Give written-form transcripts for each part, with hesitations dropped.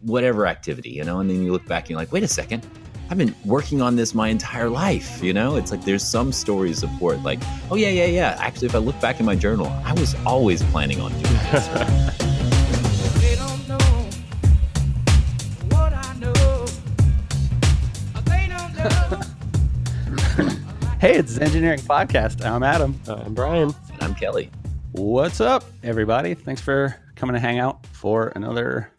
whatever activity, and then you look back and you're like, wait a second, I've been working on this my entire life. It's like there's some story to support, like, oh yeah. Actually, if I look back in my journal, I was always planning on doing this. They don't know what I know. They don't know. Hey, it's Zengineering Podcast. I'm Adam. I'm Brian. And I'm Kelly. What's up, everybody? Thanks for coming to hang out for another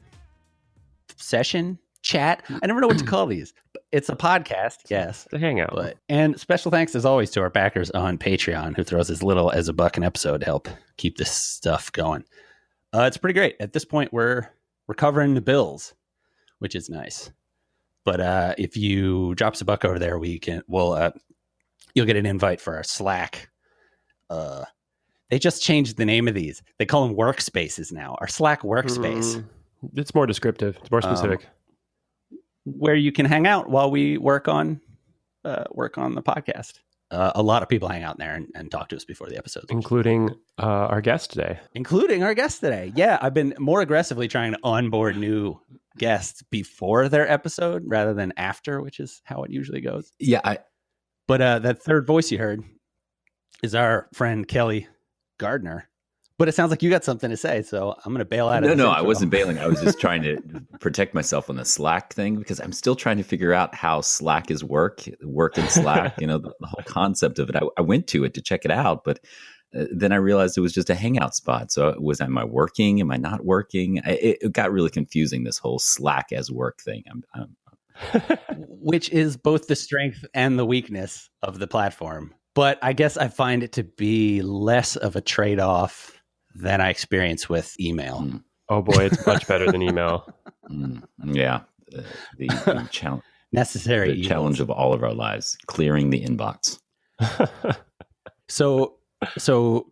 session, chat. I never know what to call these. It's a podcast, yes. It's a hangout. And special thanks, as always, to our backers on Patreon, who throws as little as $1 an episode to help keep this stuff going. It's pretty great. At this point, we're covering the bills, which is nice. But if you drop us $1 over there, you'll get an invite for our Slack. They just changed the name of these. They call them workspaces now. Our Slack workspace. It's more descriptive. It's more specific. Where you can hang out while we work on the podcast. A lot of people hang out in there and talk to us before the episodes. Including our guest today. Yeah, I've been more aggressively trying to onboard new guests before their episode rather than after, which is how it usually goes. Yeah. But that third voice you heard is our friend Kelly Gardner. But it sounds like you got something to say, so I'm going to bail out. No, I wasn't bailing. I was just trying to protect myself on the Slack thing, because I'm still trying to figure out how Slack is work in Slack, the whole concept of it. I went to it to check it out, but then I realized it was just a hangout spot. So am I working? Am I not working? It got really confusing, this whole Slack as work thing. Which is both the strength and the weakness of the platform. But I guess I find it to be less of a trade-off than I experience with email. Oh boy, it's much better than email. Yeah. The challenge. Necessary. The challenge of all of our lives, clearing the inbox. So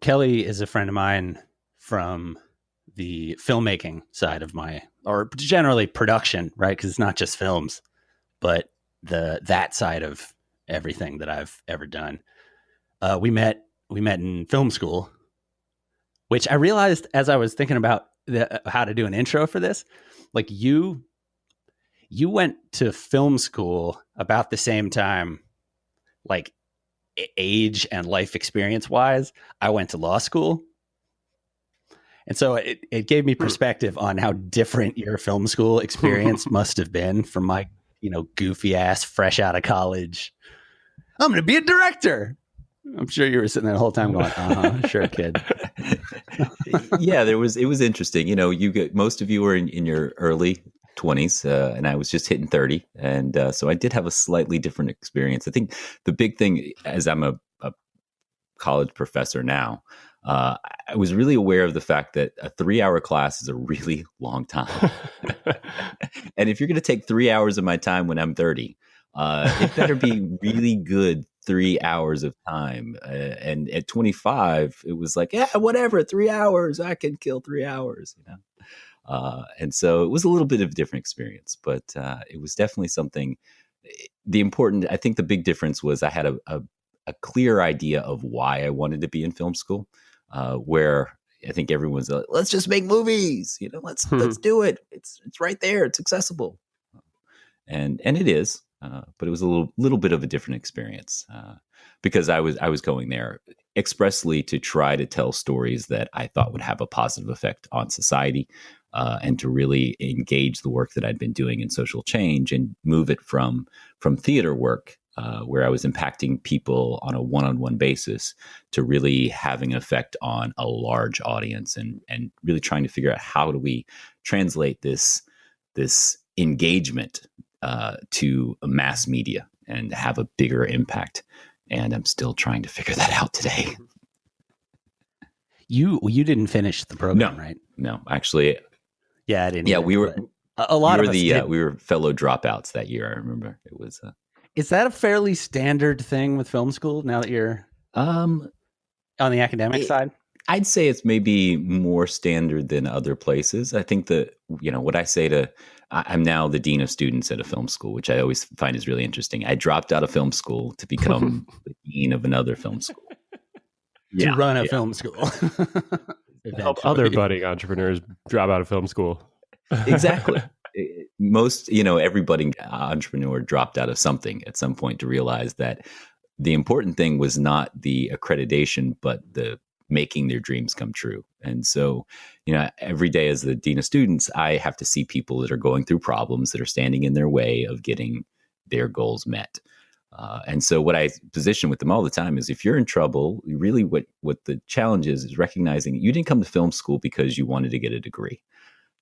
Kelly is a friend of mine from the filmmaking side of or generally production, right? Because it's not just films, but that side of everything that I've ever done. We met in film school, which I realized as I was thinking about how to do an intro for this. Like you went to film school about the same time, like age and life experience wise. I went to law school. And so it gave me perspective on how different your film school experience must have been from my, goofy ass, fresh out of college. I'm going to be a director. I'm sure you were sitting there the whole time going, sure, kid. Yeah, it was interesting. Most of you were in your early 20s, and I was just hitting 30. And so I did have a slightly different experience. I think the big thing, as I'm a college professor now, I was really aware of the fact that a 3-hour class is a really long time. And if you're going to take 3 hours of my time when I'm 30, it better be really good 3 hours of time. And at 25, it was like, yeah, whatever, 3 hours, I can kill 3 hours, and so it was a little bit of a different experience, but it was definitely something. I think the big difference was I had a clear idea of why I wanted to be in film school, where I think everyone's like, let's just make movies, let's do it. It's right there. It's accessible. And it is. But it was a little bit of a different experience, because I was going there expressly to try to tell stories that I thought would have a positive effect on society, and to really engage the work that I'd been doing in social change and move it from theater work, where I was impacting people on a one-on-one basis, to really having an effect on a large audience, and really trying to figure out how do we translate this engagement to mass media and have a bigger impact. And I'm still trying to figure that out today. You didn't finish the program, right? No, actually. Yeah, I didn't. Yeah, we were a lot of us. We were fellow dropouts that year. I remember it was. Is that a fairly standard thing with film school now that you're on the academic side? I'd say it's maybe more standard than other places. I think that, what I say I'm now the dean of students at a film school, which I always find is really interesting. I dropped out of film school to become the dean of another film school. To run a film school. Help other budding entrepreneurs drop out of film school. Exactly. most, everybody entrepreneur dropped out of something at some point to realize that the important thing was not the accreditation, but the making their dreams come true. And so, every day as the dean of students, I have to see people that are going through problems that are standing in their way of getting their goals met. And so what I position with them all the time is, if you're in trouble, really what the challenge is recognizing you didn't come to film school because you wanted to get a degree.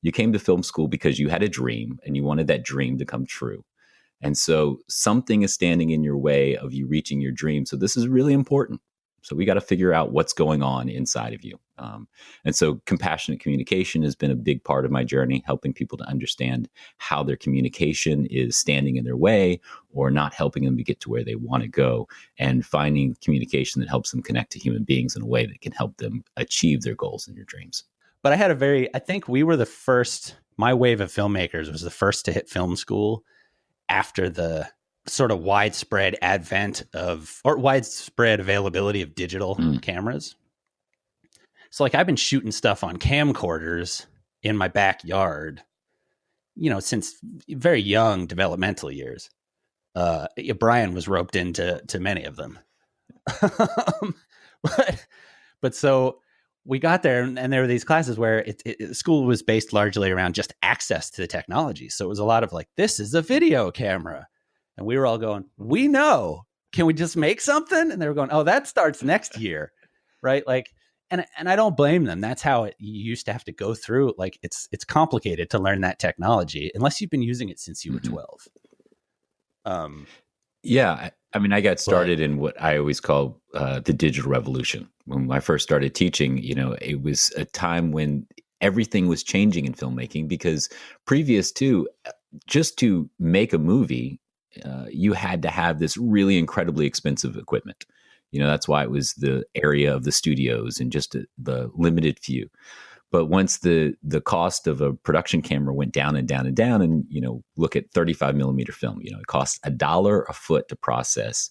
You came to film school because you had a dream and you wanted that dream to come true. And so something is standing in your way of you reaching your dream. So this is really important. So we got to figure out what's going on inside of you. And so compassionate communication has been a big part of my journey, helping people to understand how their communication is standing in their way or not helping them to get to where they want to go, and finding communication that helps them connect to human beings in a way that can help them achieve their goals and their dreams. But I think we were the first, my wave of filmmakers was the first to hit film school after the sort of widespread availability of digital cameras. So like I've been shooting stuff on camcorders in my backyard, since very young developmental years. Brian was roped into many of them. but so we got there, and there were these classes where school was based largely around just access to the technology. So it was a lot of like, this is a video camera. And we were all going, we know, can we just make something? And they were going, oh, that starts next year. Right. Like, and I don't blame them. That's how you used to have to go through. Like, it's complicated to learn that technology unless you've been using it since you were 12. Yeah. I mean, I got started in what I always call the digital revolution. When I first started teaching, it was a time when everything was changing in filmmaking, because previous to just to make a movie, you had to have this really incredibly expensive equipment. That's why it was the area of the studios and just the limited few. But once the cost of a production camera went down and down and down, and look at 35 millimeter film, it costs $1 a foot to process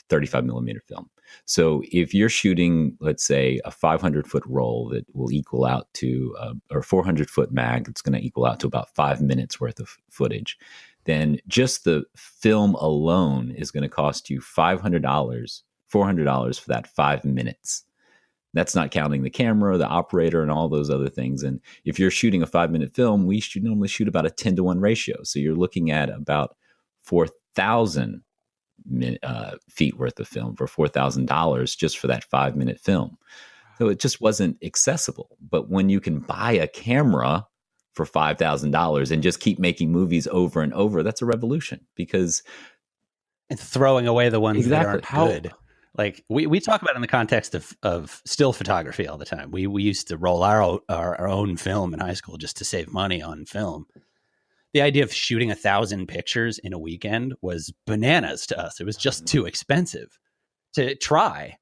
35 millimeter film. So if you're shooting, let's say, a 500-foot roll that will equal out to, or 400-foot mag, that's going to equal out to about 5 minutes worth of footage, then just the film alone is going to cost you $400 for that 5 minutes. That's not counting the camera, the operator, and all those other things. And if you're shooting a 5-minute film, we should normally shoot about a 10-to-1 ratio. So you're looking at about 4,000 feet worth of film for $4,000 just for that 5-minute film. So it just wasn't accessible. But when you can buy a camera for $5,000 and just keep making movies over and over, that's a revolution, because and throwing away the ones that aren't good. Like we talk about it in the context of still photography all the time. We used to roll our own film in high school just to save money on film. The idea of shooting 1,000 pictures in a weekend was bananas to us. It was just too expensive to try.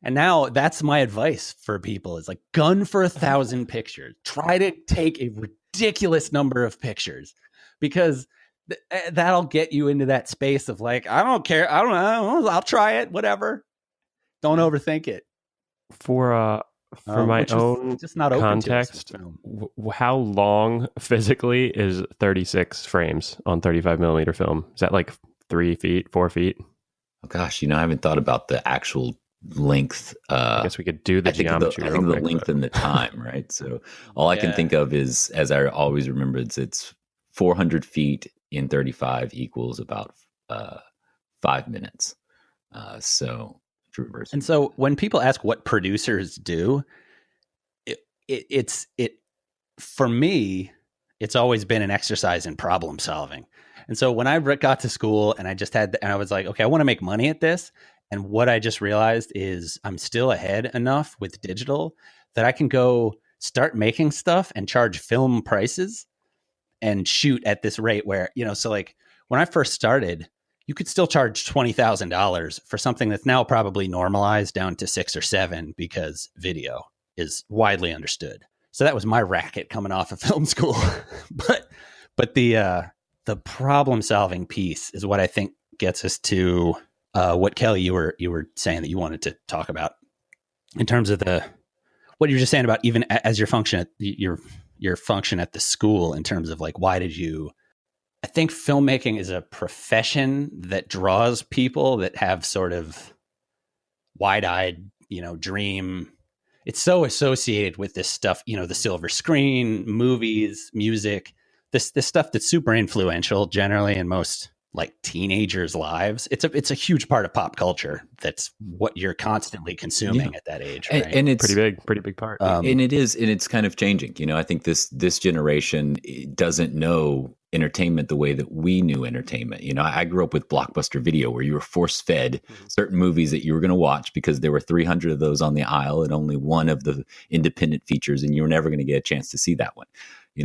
And now that's my advice for people, is like, gun for 1,000 pictures. Try to take a ridiculous number of pictures, because that'll get you into that space of like, I don't care. I don't know. I'll try it. Whatever. Don't overthink it. For my own just not context, how long physically is 36 frames on 35 millimeter film? Is that like 3 feet, 4 feet? Oh gosh, I haven't thought about the actual length. I guess we could do the geometry. I think the length and the time, right? So all I can think of is, as I always remember, it's 400 feet in 35 equals about 5 minutes. So to reverse. And so when people ask what producers do, it's for me, it's always been an exercise in problem solving. And so when I got to school and I was like, okay, I want to make money at this. And what I just realized is I'm still ahead enough with digital that I can go start making stuff and charge film prices and shoot at this rate where, so like when I first started, you could still charge $20,000 for something that's now probably normalized down to 6 or 7 because video is widely understood. So that was my racket coming off of film school. but the problem solving piece is what I think gets us to what, Kelly, you were saying that you wanted to talk about in terms of what you were just saying about even as your function, your your function at the school in terms of like, why did you, I think filmmaking is a profession that draws people that have sort of wide-eyed, dream. It's so associated with this stuff, the silver screen, movies, music, this stuff that's super influential generally in most like teenagers' lives. It's a huge part of pop culture. That's what you're constantly consuming at that age, right? And it's pretty big part. and it's kind of changing. I think this generation doesn't know entertainment the way that we knew entertainment. I grew up with Blockbuster Video, where you were force fed certain movies that you were going to watch because there were 300 of those on the aisle and only one of the independent features, and you were never going to get a chance to see that one.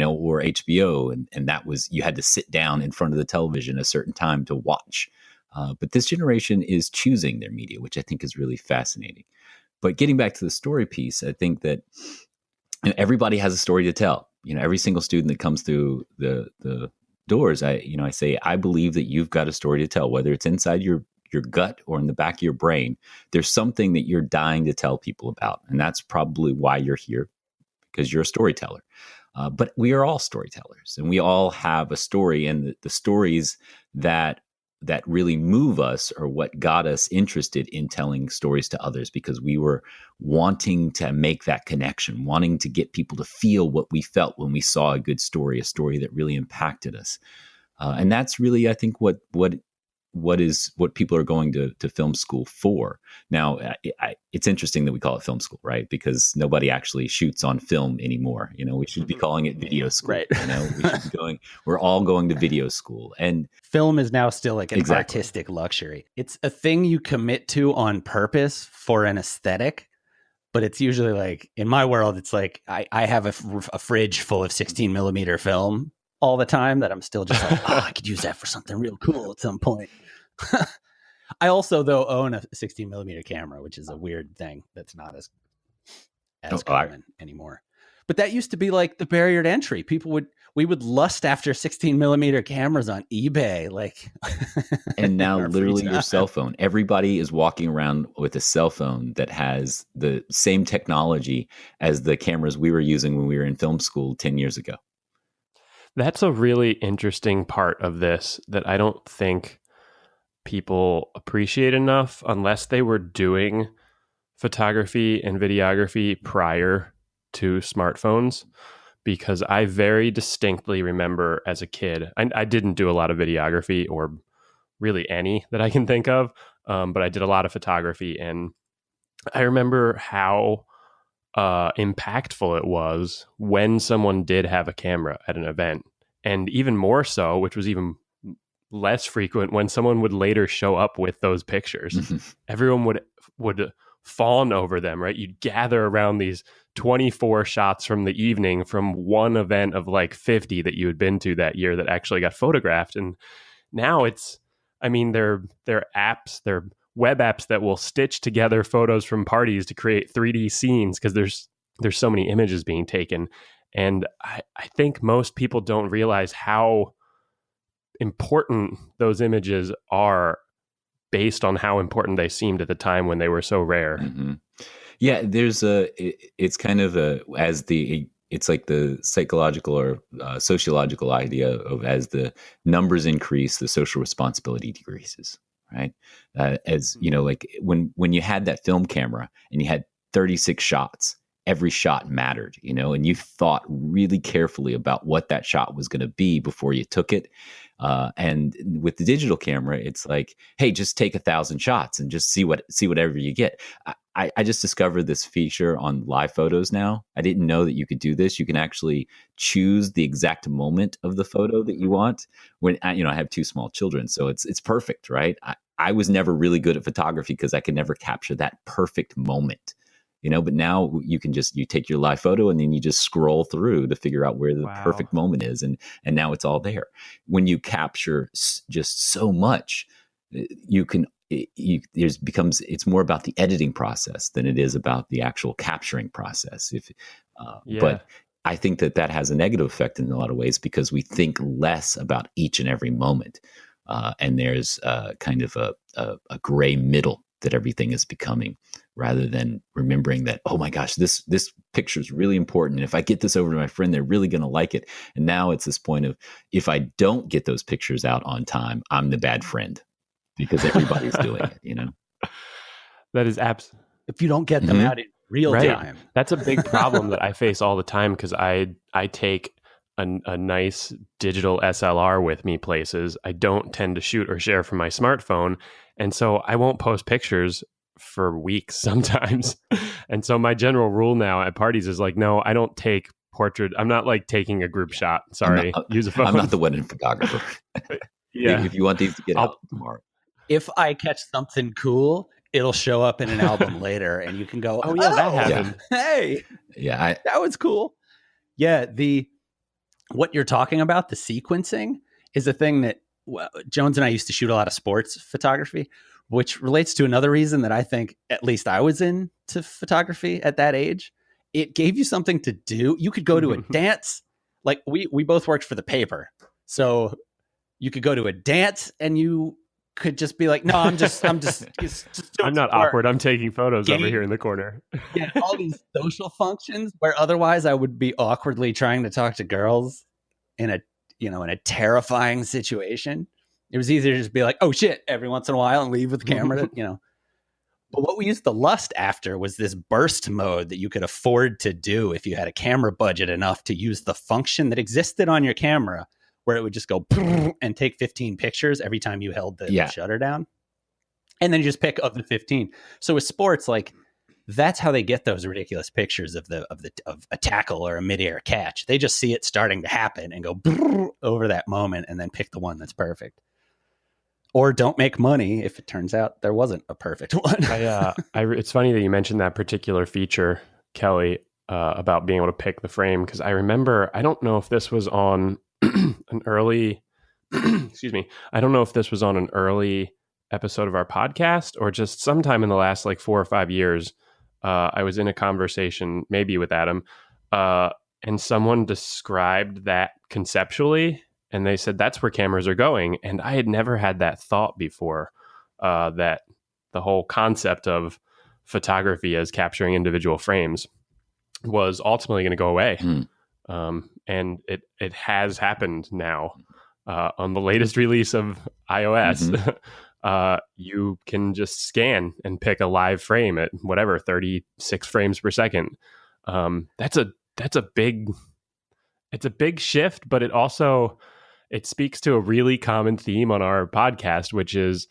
Or HBO, and that was, you had to sit down in front of the television a certain time to watch. But this generation is choosing their media, which I think is really fascinating. But getting back to the story piece, I think that everybody has a story to tell. Every single student that comes through the doors, I say, I believe that you've got a story to tell, whether it's inside your gut or in the back of your brain. There's something that you're dying to tell people about, and that's probably why you're here, because you're a storyteller. But we are all storytellers, and we all have a story, and the stories that really move us are what got us interested in telling stories to others, because we were wanting to make that connection, wanting to get people to feel what we felt when we saw a good story, a story that really impacted us. And that's really, I think, what people are going to film school for. Now, it's interesting that we call it film school, right? Because nobody actually shoots on film anymore. We should be calling it video school. Right. We should be we're all going to video school. And film is now still like an Exactly. artistic luxury. It's a thing you commit to on purpose for an aesthetic, but it's usually like, in my world, it's like I have a fridge full of 16 millimeter film all the time that I'm still just like, I could use that for something real cool at some point. I also, though, own a 16 millimeter camera, which is a weird thing that's not as common anymore. But that used to be like the barrier to entry. We would lust after 16 millimeter cameras on eBay, like. And now literally your cell phone. Everybody is walking around with a cell phone that has the same technology as the cameras we were using when we were in film school 10 years ago. That's a really interesting part of this that I don't think people appreciate enough, unless they were doing photography and videography prior to smartphones. Because I very distinctly remember as a kid, I didn't do a lot of videography, or really any that I can think of, but I did a lot of photography, and I remember how impactful it was when someone did have a camera at an event, and even more so, which was even less frequent, when someone would later show up with those pictures. Mm-hmm. Everyone would fawn over them, right? You'd gather around these 24 shots from the evening from one event of like 50 that you had been to that year that actually got photographed. And now they're apps, they're web apps that will stitch together photos from parties to create 3D scenes, because there's so many images being taken. And I think most people don't realize how important those images are based on how important they seemed at the time when they were so rare. Mm-hmm. Yeah, it's kind of it's like the psychological or sociological idea of, as the numbers increase, the social responsibility decreases, right? As you know, like when you had that film camera and you had 36 shots, every shot mattered, and you thought really carefully about what that shot was going to be before you took it. And with the digital camera, it's like, hey, just take 1,000 shots and just see whatever you get. I just discovered this feature on live photos now. I didn't know that you could do this. You can actually choose the exact moment of the photo that you want. When I have 2 small children, so it's perfect, right? I was never really good at photography because I could never capture that perfect moment. But now you can you take your live photo and then you just scroll through to figure out where the perfect moment is. And now it's all there. When you capture just so much, it's more about the editing process than it is about the actual capturing process. But I think that has a negative effect in a lot of ways, because we think less about each and every moment. And there's kind of a gray middle that everything is becoming. rather than remembering that, oh my gosh, this picture is really important. And if I get this over to my friend, they're really going to like it. And now it's this point of, if I don't get those pictures out on time, I'm the bad friend because everybody's doing it, you know? That is If you don't get them out in real right. time. That's a big problem that I face all the time because I take a nice digital SLR with me places. I don't tend to shoot or share from my smartphone. And so I won't post pictures for weeks sometimes. And so my general rule now at parties is like, no, I don't take portrait. I'm not like taking a group shot. Sorry, use a phone. I'm not the wedding photographer. Yeah. If you want these to get out tomorrow. If I catch something cool, it'll show up in an album later and you can go, oh yeah, that happened. Hey, Yeah, that was cool. Yeah, what you're talking about, the sequencing, is a thing that Jones and I used to shoot a lot of sports photography, which relates to another reason that I think at least I was into photography at that age. It gave you something to do. You could go to a dance. Like we both worked for the paper. So you could go to a dance and you could just be like, no, I'm just I'm not awkward. I'm taking photos over here in the corner. Yeah, all these social functions where otherwise I would be awkwardly trying to talk to girls in a terrifying situation. It was easier to just be like, oh shit, every once in a while and leave with the camera, But what we used to lust after was this burst mode that you could afford to do if you had a camera budget enough to use the function that existed on your camera, where it would just go and take 15 pictures every time you held the shutter down. And then you just pick of the 15. So with sports, like that's how they get those ridiculous pictures of a tackle or a midair catch. They just see it starting to happen and go over that moment and then pick the one that's perfect. Or don't make money if it turns out there wasn't a perfect one. It's funny that you mentioned that particular feature, Kelly, about being able to pick the frame. Because I remember, I don't know if this was on an early, I don't know if this was on an early episode of our podcast or just sometime in the last like 4 or 5 years. I was in a conversation maybe with Adam and someone described that conceptually and they said that's where cameras are going. And I had never had that thought before, that the whole concept of photography as capturing individual frames was ultimately going to go away. And it has happened now. On the latest release of iOS, you can just scan and pick a live frame at whatever 36 frames per second. That's a big shift, but it speaks to a really common theme on our podcast, which is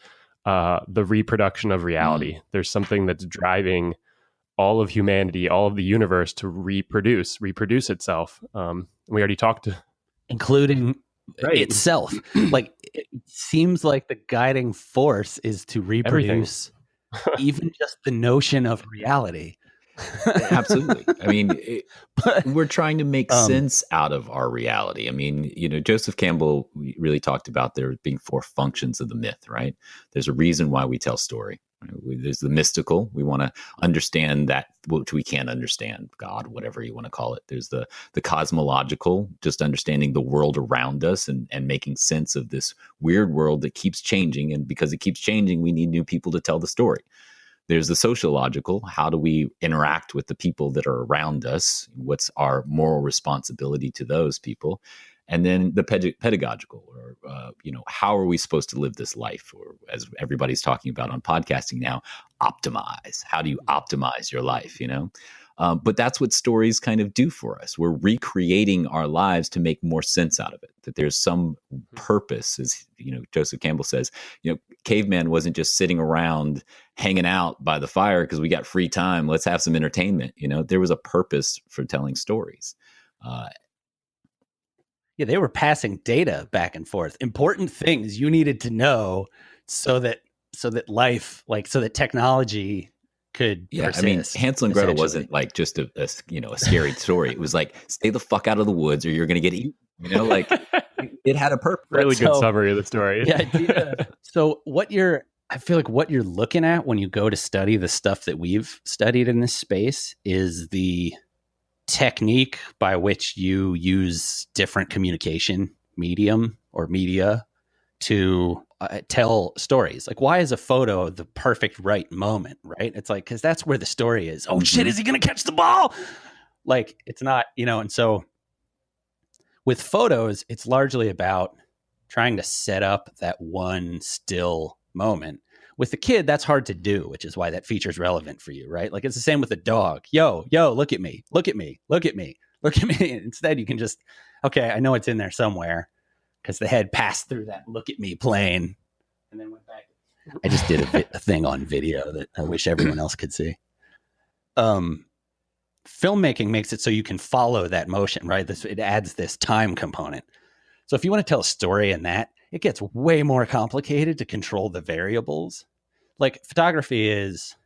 the reproduction of reality. There's something that's driving all of humanity, all of the universe to reproduce itself. We already talked to, including itself. Like it seems like the guiding force is to reproduce even just the notion of reality. Absolutely. I mean, we're trying to make sense out of our reality. I mean, Joseph Campbell really talked about there being 4 functions of the myth, right? There's a reason why we tell story. There's the mystical. We want to understand that which we can't understand, God, whatever you want to call it. There's the cosmological, just understanding the world around us and making sense of this weird world that keeps changing. And because it keeps changing, we need new people to tell the story. There's the sociological. How do we interact with the people that are around us? What's our moral responsibility to those people? And then the pedagogical, or, how are we supposed to live this life? Or as everybody's talking about on podcasting now, optimize. How do you optimize your life, But that's what stories kind of do for us. We're recreating our lives to make more sense out of it, that there's some purpose. As Joseph Campbell says, caveman wasn't just sitting around hanging out by the fire because we got free time. Let's have some entertainment. There was a purpose for telling stories. Yeah, they were passing data back and forth, important things you needed to know so that life, so that technology could persist. I mean, Hansel and Gretel wasn't like just a scary story. It was like, stay the fuck out of the woods or you're going to get eaten. It had a purpose. Really good summary of the story. Yeah. So I feel like what you're looking at when you go to study the stuff that we've studied in this space is the technique by which you use different communication medium or media to tell stories. Like, why is a photo the perfect right moment, right? It's like, because that's where the story is. Oh shit, is he going to catch the ball? Like, it's not, and so with photos, it's largely about trying to set up that one still moment. With the kid, that's hard to do, which is why that feature is relevant for you, right? Like, it's the same with a dog. Yo, look at me, look at me, look at me, look at me. Instead, you can just, okay, I know it's in there somewhere because the head passed through that look at me plane and then went back. I just did a thing on video that I wish everyone else could see. Filmmaking makes it so you can follow that motion, right? It adds this time component. So if you want to tell a story in that, it gets way more complicated to control the variables. Like photography is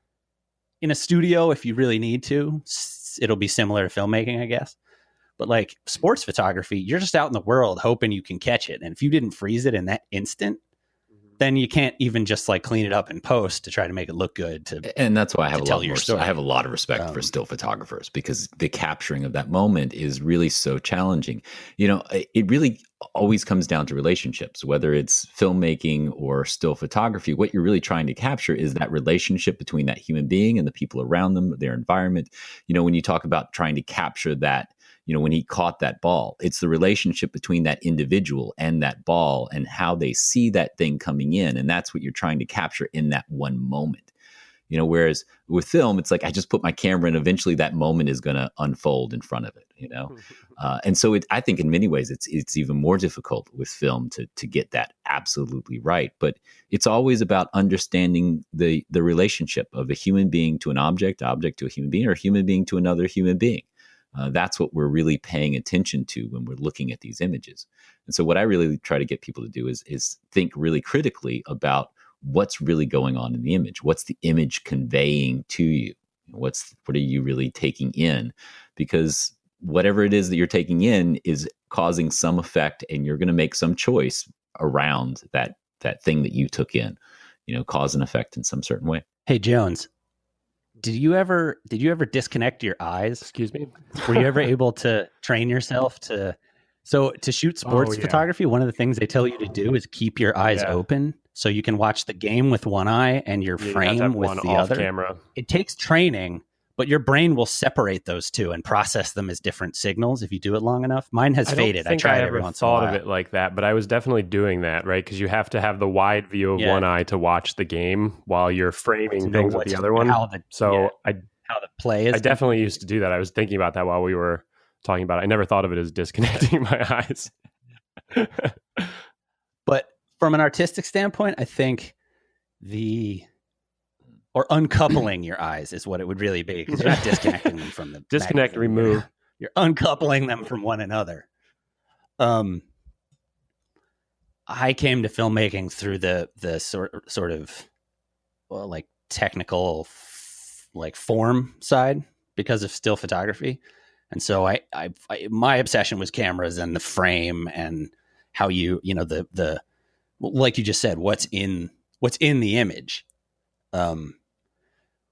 in a studio, if you really need to, it'll be similar to filmmaking, I guess. But like sports photography, you're just out in the world hoping you can catch it. And if you didn't freeze it in that instant, then you can't even just like clean it up in post to try to make it look good. And that's why I have I have a lot of respect for still photographers, because the capturing of that moment is really so challenging. It really always comes down to relationships, whether it's filmmaking or still photography. What you're really trying to capture is that relationship between that human being and the people around them, their environment. When you talk about trying to capture that, when he caught that ball, it's the relationship between that individual and that ball and how they see that thing coming in. And that's what you're trying to capture in that one moment. Whereas with film, it's like, I just put my camera and eventually that moment is going to unfold in front of it, And so I think in many ways, it's even more difficult with film to get that absolutely right. But it's always about understanding the relationship of a human being to an object to a human being, or a human being to another human being. That's what we're really paying attention to when we're looking at these images. And so what I really try to get people to do is think really critically about what's really going on in the image. What's the image conveying to you? What are you really taking in? Because whatever it is that you're taking in is causing some effect, and you're going to make some choice around that thing that you took in, cause and effect in some certain way. Hey, Jones. Did you ever disconnect your eyes? Excuse me? Were you ever able to train yourself to shoot sports photography? One of the things they tell you to do is keep your eyes open so you can watch the game with one eye and your frame with the other. Camera. It takes training, but your brain will separate those two and process them as different signals if you do it long enough. Mine has faded. I tried every once in a while. I thought of it like that, but I was definitely doing that, right? Because you have to have the wide view of one eye to watch the game while you're framing things with the other one. How the play is. I definitely used to do that. I was thinking about that while we were talking about it. I never thought of it as disconnecting my eyes. But from an artistic standpoint, I think or uncoupling your eyes is what it would really be, because you're not disconnecting them from the disconnect, remove. You're uncoupling them from one another. I came to filmmaking through the sort of like technical like form side because of still photography, and so I my obsession was cameras and the frame and how the like you just said, what's in the image.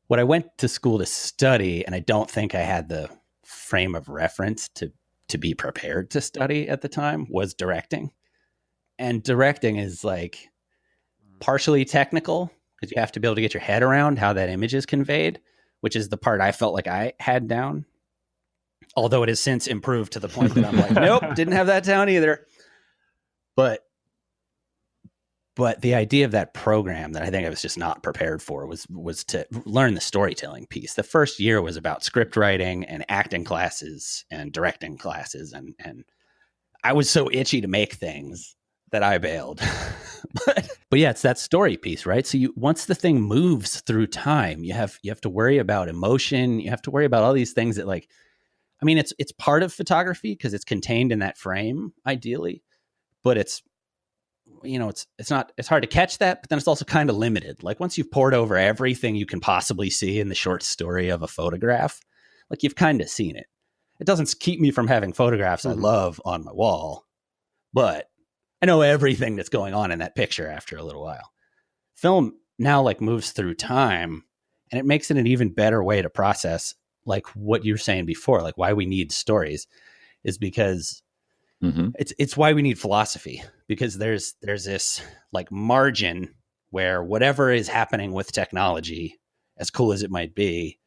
What I went to school to study, and I don't think I had the frame of reference to be prepared to study at the time, was directing. And directing is like partially technical because you have to be able to get your head around how that image is conveyed, which is the part I felt like I had down. Although it has since improved to the point that I'm like, nope, didn't have that down either. But the idea of that program that I think I was just not prepared for was to learn the storytelling piece. The first year was about script writing and acting classes and directing classes. And I was so itchy to make things that I bailed. but yeah, it's that story piece, right? So once the thing moves through time, you have to worry about emotion. You have to worry about all these things that it's part of photography because it's contained in that frame ideally, but it's hard to catch that, but then it's also kind of limited. Like once you've poured over everything you can possibly see in the short story of a photograph, like you've kind of seen it. It doesn't keep me from having photographs I love on my wall, but I know everything that's going on in that picture after a little while. Film now like moves through time, and it makes it an even better way to process like what you were saying before, like why we need stories is because Mm-hmm. It's why we need philosophy, because there's this like margin where whatever is happening with technology, as cool as it might be,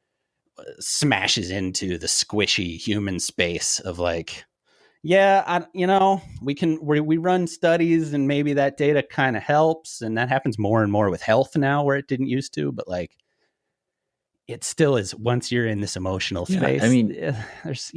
smashes into the squishy human space of like, yeah, we run studies and maybe that data kind of helps, and that happens more and more with health now where it didn't used to, but like it still is. Once you're in this emotional Yeah, space, I mean, there's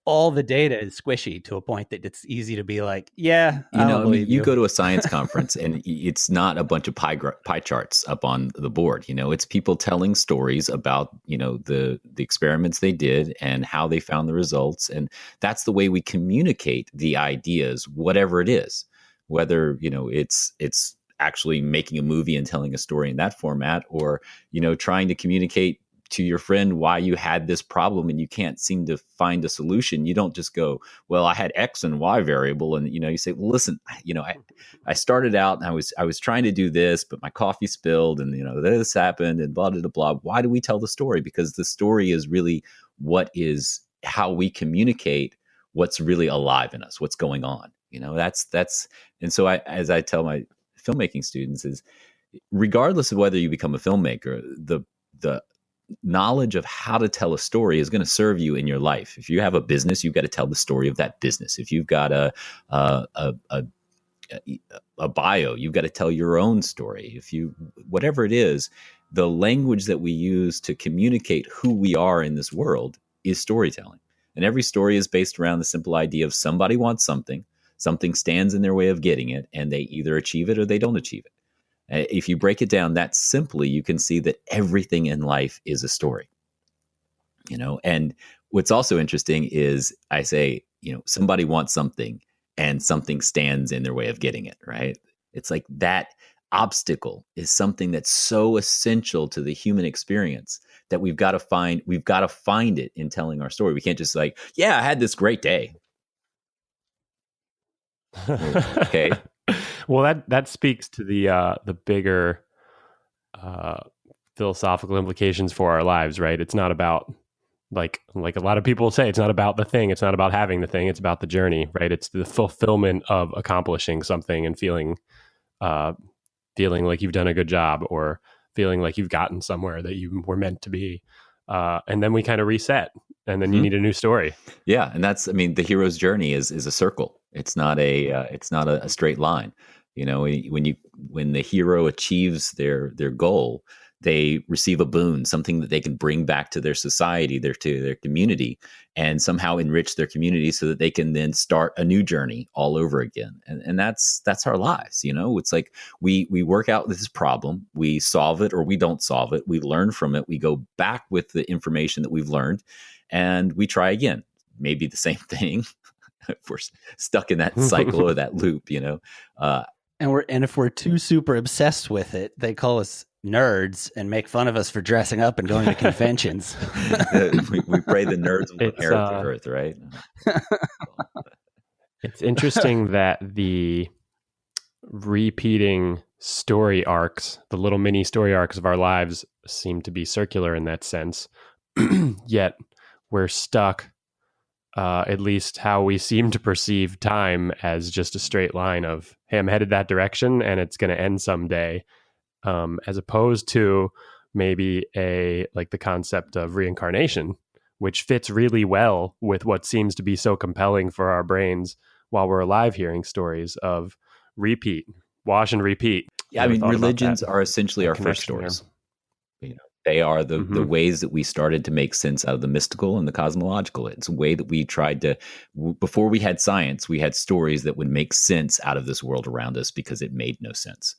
all the data is squishy to a point that it's easy to be like, yeah, I don't believe you you. go to a science conference and it's not a bunch of pie charts up on the board. It's people telling stories about, the experiments they did and how they found the results. And that's the way we communicate the ideas, whatever it is, whether, it's actually making a movie and telling a story in that format, or, trying to communicate to your friend why you had this problem and you can't seem to find a solution. You don't just go, well, I had X and Y variable. And, you say, well, listen, I started out and I was trying to do this, but my coffee spilled and, this happened and blah, blah, blah, blah. Why do we tell the story? Because the story is really how we communicate what's really alive in us, what's going on. That's, and so as I tell my filmmaking students is, regardless of whether you become a filmmaker, the knowledge of how to tell a story is going to serve you in your life. If you have a business, you've got to tell the story of that business. If you've got a bio, you've got to tell your own story. Whatever it is, the language that we use to communicate who we are in this world is storytelling. And every story is based around the simple idea of somebody wants something stands in their way of getting it, and they either achieve it or they don't achieve it. If you break it down that simply, you can see that everything in life is a story. And what's also interesting is I say, somebody wants something and something stands in their way of getting it, right? It's like that obstacle is something that's so essential to the human experience that we've got to find it in telling our story. We can't just like, yeah, I had this great day. Okay. Well, that speaks to the bigger philosophical implications for our lives, right? It's not about like a lot of people say, it's not about the thing, it's not about having the thing, it's about the journey, right? It's the fulfillment of accomplishing something and feeling like you've done a good job, or feeling like you've gotten somewhere that you were meant to be. And then we kind of reset, and then you need a new story. Yeah, and that's, the hero's journey is a circle. It's not a straight line. When the hero achieves their goal, they receive a boon, something that they can bring back to their society, to their community, and somehow enrich their community so that they can then start a new journey all over again. And that's our lives. It's like we work out this problem, we solve it or we don't solve it, we learn from it, we go back with the information that we've learned, and we try again. Maybe the same thing. If we're stuck in that cycle or that loop, And if we're too super obsessed with it, they call us nerds and make fun of us for dressing up and going to conventions. we pray the nerds will inherit the earth, right? It's interesting that the repeating story arcs, the little mini story arcs of our lives, seem to be circular in that sense. Yet we're stuck, at least how we seem to perceive time, as just a straight line of, hey, I'm headed that direction and it's going to end someday, as opposed to maybe the concept of reincarnation, which fits really well with what seems to be so compelling for our brains while we're alive, hearing stories of repeat, wash and repeat. Yeah, religions are essentially our first stories. They are the ways that we started to make sense out of the mystical and the cosmological. It's a way that we tried to, before we had science, we had stories that would make sense out of this world around us because it made no sense.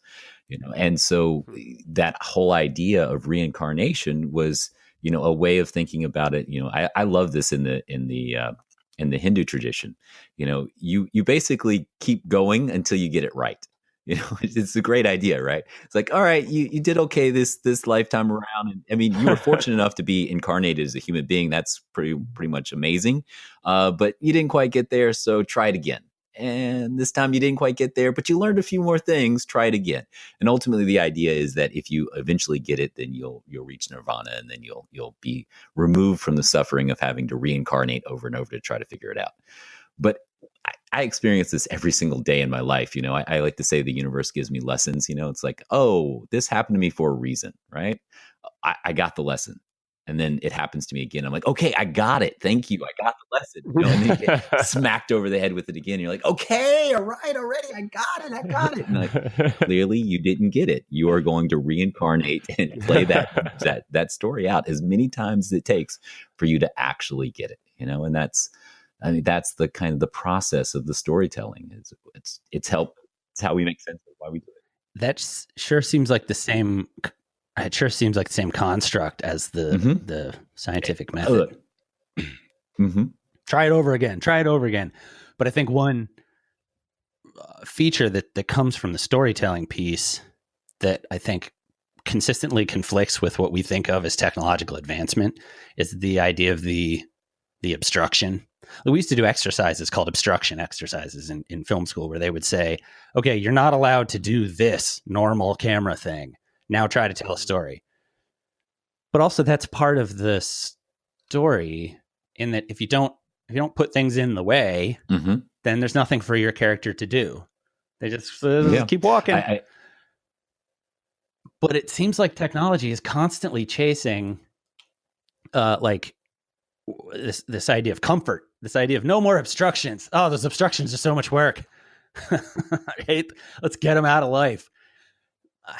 And so that whole idea of reincarnation was, a way of thinking about it. I love this in the Hindu tradition. You basically keep going until you get it right. It's a great idea, right? It's like, all right, you did okay this lifetime around. And you were fortunate enough to be incarnated as a human being. That's pretty much amazing. But you didn't quite get there, so try it again. And this time you didn't quite get there, but you learned a few more things. Try it again. And ultimately, the idea is that if you eventually get it, then you'll reach nirvana, and then you'll be removed from the suffering of having to reincarnate over and over to try to figure it out. But I experience this every single day in my life. I like to say the universe gives me lessons. It's like, oh, this happened to me for a reason, right? I got the lesson. And then it happens to me again. I'm like, okay, I got it. Thank you. I got the lesson. And then you get smacked over the head with it again. You're like, okay, all right, already. I got it. I got it. And like, clearly you didn't get it. You are going to reincarnate and play that story out as many times as it takes for you to actually get it. And that's the kind of the process of the storytelling. It's how we make sense of why we do it. That sure seems like the same. It sure seems like the same construct as the scientific method. Mm-hmm. Try it over again. But I think one feature that comes from the storytelling piece that I think consistently conflicts with what we think of as technological advancement is the idea of the obstruction. We used to do exercises called obstruction exercises in film school where they would say, okay, you're not allowed to do this normal camera thing. Now try to tell a story. But also that's part of the story in that if you don't put things in the way, mm-hmm. then there's nothing for your character to do. They just keep walking. But it seems like technology is constantly chasing like this idea of comfort, this idea of no more obstructions. Oh, those obstructions are so much work. Right? Let's get them out of life.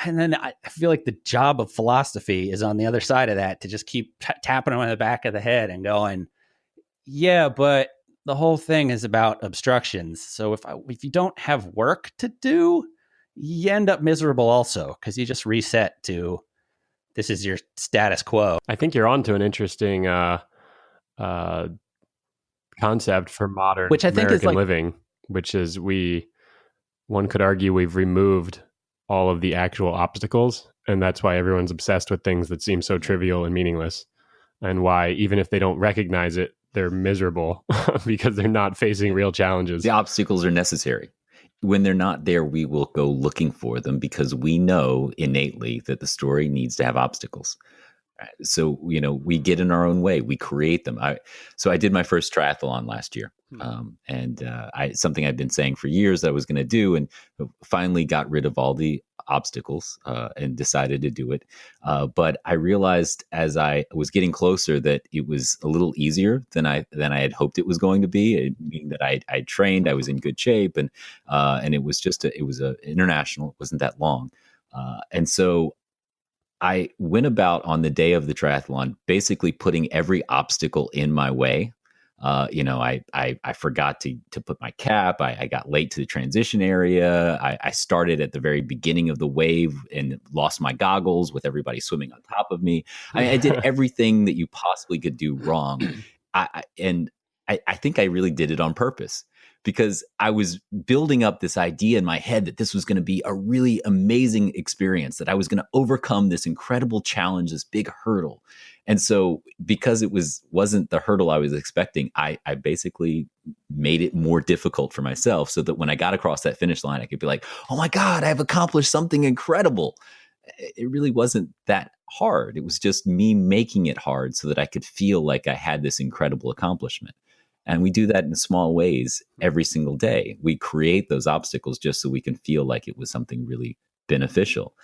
And then I feel like the job of philosophy is on the other side of that, to just keep tapping them on the back of the head and going, yeah, but the whole thing is about obstructions. So if you don't have work to do, you end up miserable also, because you just reset to this is your status quo. I think you're onto an interesting concept for modern which I think American is like, living, which is one could argue we've removed all of the actual obstacles, and that's why everyone's obsessed with things that seem so trivial and meaningless, and why even if they don't recognize it, they're miserable because they're not facing real challenges. The obstacles are necessary. When they're not there, we will go looking for them because we know innately that the story needs to have obstacles. So, we get in our own way. We create them. So I did my first triathlon last year. Something I'd been saying for years that I was going to do, and finally got rid of all the obstacles and decided to do it. But I realized as I was getting closer that it was a little easier than I had hoped it was going to be. Meaning that I trained, I was in good shape, and it was just it was a international. It wasn't that long, and so I went about on the day of the triathlon, basically putting every obstacle in my way. I forgot to put my cap. I got late to the transition area. I started at the very beginning of the wave and lost my goggles with everybody swimming on top of me. I did everything that you possibly could do wrong. I think I really did it on purpose, because I was building up this idea in my head that this was going to be a really amazing experience, that I was going to overcome this incredible challenge, this big hurdle. And so because it wasn't the hurdle I was expecting, I basically made it more difficult for myself so that when I got across that finish line, I could be like, oh my God, I've accomplished something incredible. It really wasn't that hard. It was just me making it hard so that I could feel like I had this incredible accomplishment. And we do that in small ways every single day. We create those obstacles just so we can feel like it was something really beneficial,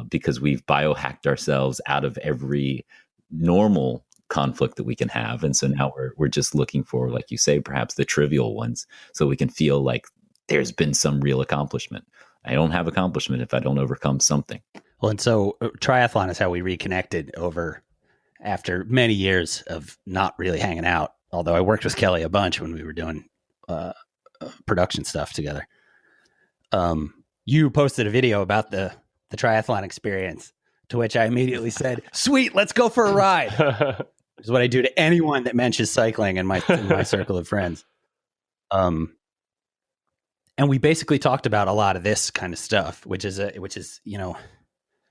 because we've biohacked ourselves out of every normal conflict that we can have. And so now we're just looking for, like you say, perhaps the trivial ones, so we can feel like there's been some real accomplishment. I don't have accomplishment if I don't overcome something. Well, and so triathlon is how we reconnected after many years of not really hanging out. Although I worked with Kelly a bunch when we were doing production stuff together. You posted a video about the triathlon experience, to which I immediately said, sweet, let's go for a ride. Which is what I do to anyone that mentions cycling in my circle of friends. And we basically talked about a lot of this kind of stuff, which is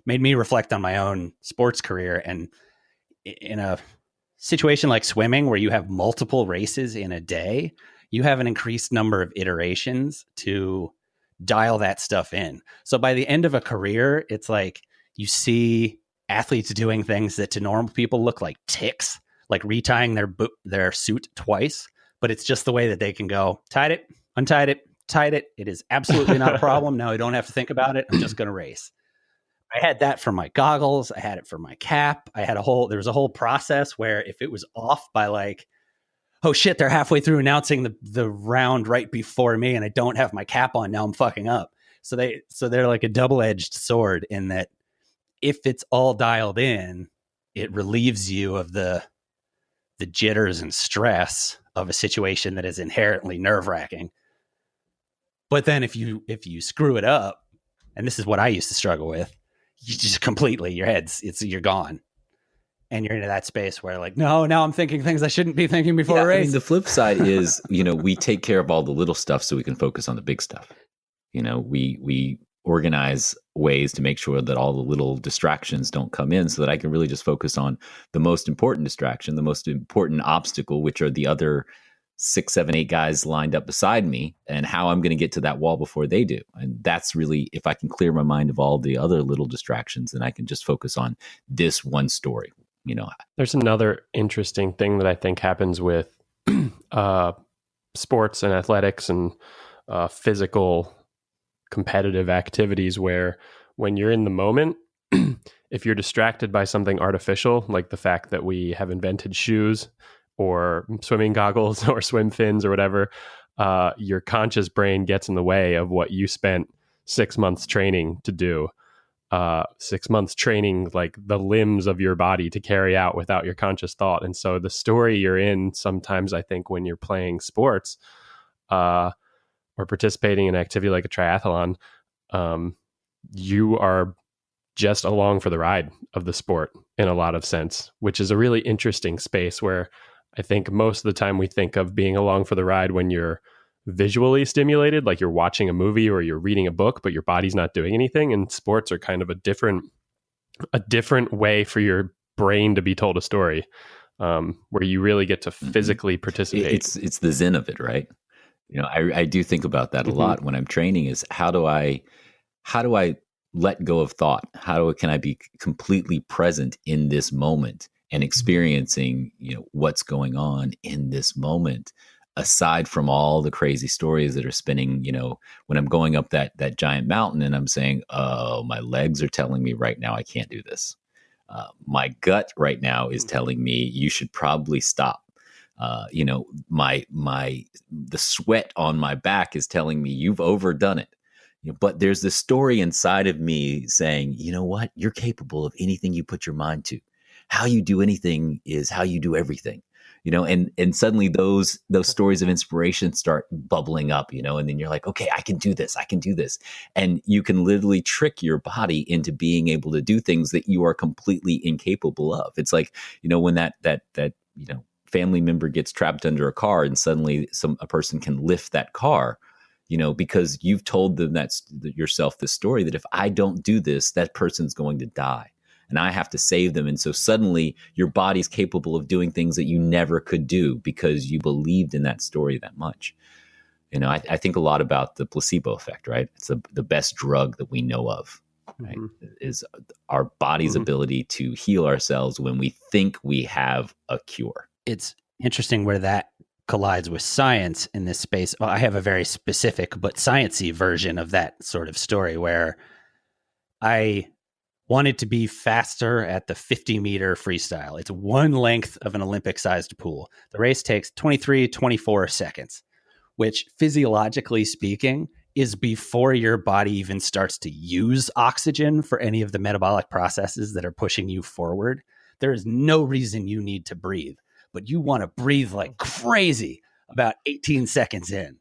made me reflect on my own sports career. And in a situation like swimming, where you have multiple races in a day, you have an increased number of iterations to dial that stuff in. So by the end of a career, it's like you see athletes doing things that to normal people look like ticks, like retying their suit twice, but it's just the way that they can go, tied it, untied it, tied it. It is absolutely not a problem. Now I don't have to think about it. I'm just going to race. I had that for my goggles. I had it for my cap. There was a whole process where if it was off by like, oh shit, they're halfway through announcing the round right before me and I don't have my cap on, now I'm fucking up. So they're like a double-edged sword in that if it's all dialed in, it relieves you of the jitters and stress of a situation that is inherently nerve-wracking. But then if you screw it up, and this is what I used to struggle with, you just completely, you're gone. And you're into that space where like, no, now I'm thinking things I shouldn't be thinking before a race. I mean, the flip side is, we take care of all the little stuff so we can focus on the big stuff. We organize ways to make sure that all the little distractions don't come in so that I can really just focus on the most important distraction, the most important obstacle, which are the other 6, 7, 8 guys lined up beside me, and how I'm going to get to that wall before they do. And that's really, if I can clear my mind of all the other little distractions, then I can just focus on this one story. There's another interesting thing that I think happens with sports and athletics and physical competitive activities, where when you're in the moment, if you're distracted by something artificial, like the fact that we have invented shoes or swimming goggles or swim fins or whatever, your conscious brain gets in the way of what you spent 6 months training to do. 6 months training like the limbs of your body to carry out without your conscious thought. And so the story you're in, sometimes I think when you're playing sports or participating in an activity like a triathlon, you are just along for the ride of the sport in a lot of sense, which is a really interesting space where I think most of the time we think of being along for the ride when you're visually stimulated, like you're watching a movie or you're reading a book, but your body's not doing anything. And sports are kind of a different way for your brain to be told a story, where you really get to physically participate. It's the zen of it, right? I do think about that a lot when I'm training, is how do I let go of thought? Can I be completely present in this moment and experiencing, what's going on in this moment, aside from all the crazy stories that are spinning, when I'm going up that giant mountain and I'm saying, oh, my legs are telling me right now I can't do this. My gut right now is telling me you should probably stop. The sweat on my back is telling me you've overdone it. But there's this story inside of me saying, you know what? You're capable of anything you put your mind to. How you do anything is how you do everything. And suddenly those stories of inspiration start bubbling up, and then you're like, okay, I can do this. And you can literally trick your body into being able to do things that you are completely incapable of. It's like, when that family member gets trapped under a car and suddenly a person can lift that car, because you've told them yourself this story that if I don't do this, that person's going to die. And I have to save them. And so suddenly your body's capable of doing things that you never could do because you believed in that story that much. I think a lot about the placebo effect, right? It's the best drug that we know of, right? Is our body's ability to heal ourselves when we think we have a cure. It's interesting where that collides with science in this space. Well, I have a very specific but sciencey version of that sort of story where I wanted to be faster at the 50-meter freestyle. It's one length of an Olympic-sized pool. The race takes 24 seconds, which physiologically speaking is before your body even starts to use oxygen for any of the metabolic processes that are pushing you forward. There is no reason you need to breathe, but you want to breathe like crazy about 18 seconds in.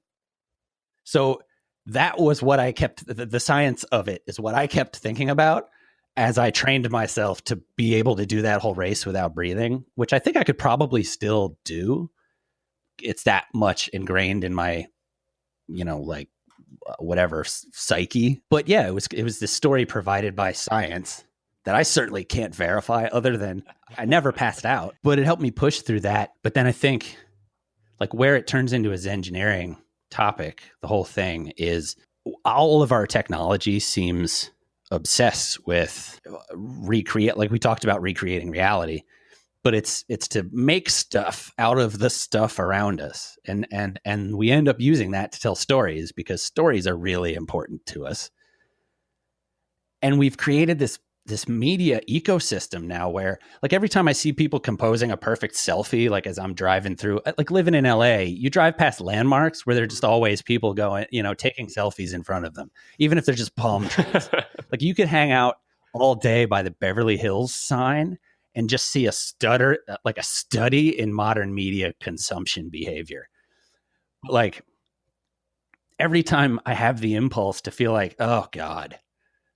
So that was what I kept, the science of it is what I kept thinking about as I trained myself to be able to do that whole race without breathing, which I think I could probably still do. It's that much ingrained in my, whatever psyche. But yeah, it was this story provided by science that I certainly can't verify other than I never passed out, but it helped me push through that. But then I think like where it turns into a Zengineering topic, the whole thing is all of our technology seems obsessed with like we talked about recreating reality. but it's to make stuff out of the stuff around us, and we end up using that to tell stories because stories are really important to us. And we've created this media ecosystem now where, like, every time I see people composing a perfect selfie, like as I'm driving through, like living in LA, you drive past landmarks where there's just always people going, taking selfies in front of them, even if they're just palm trees. Like, you could hang out all day by the Beverly Hills sign and just see a study in modern media consumption behavior. Like, every time I have the impulse to feel like, oh God,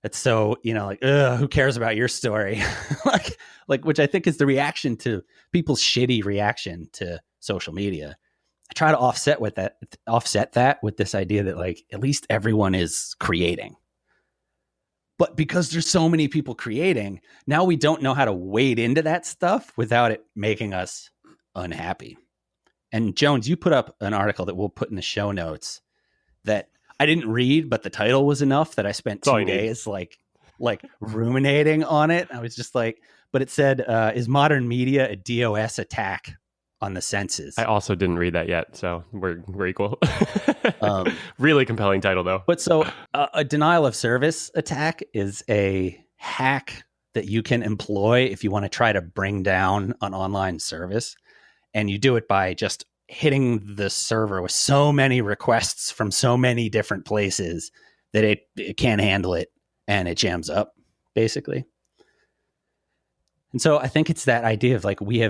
it's so, who cares about your story? like, which I think is the reaction to people's shitty reaction to social media. I try to offset that with this idea that, like, at least everyone is creating. But because there's so many people creating, now we don't know how to wade into that stuff without it making us unhappy. And Jones, you put up an article that we'll put in the show notes that I didn't read, but the title was enough that I spent 2 days like ruminating on it. I was just like, but it said, is modern media a DOS attack on the senses? I also didn't read that yet, so we're equal. Really compelling title, though. But so a denial of service attack is a hack that you can employ if you want to try to bring down an online service. And you do it by just hitting the server with so many requests from so many different places that it can't handle it and it jams up, basically. And so I think it's that idea of, like, we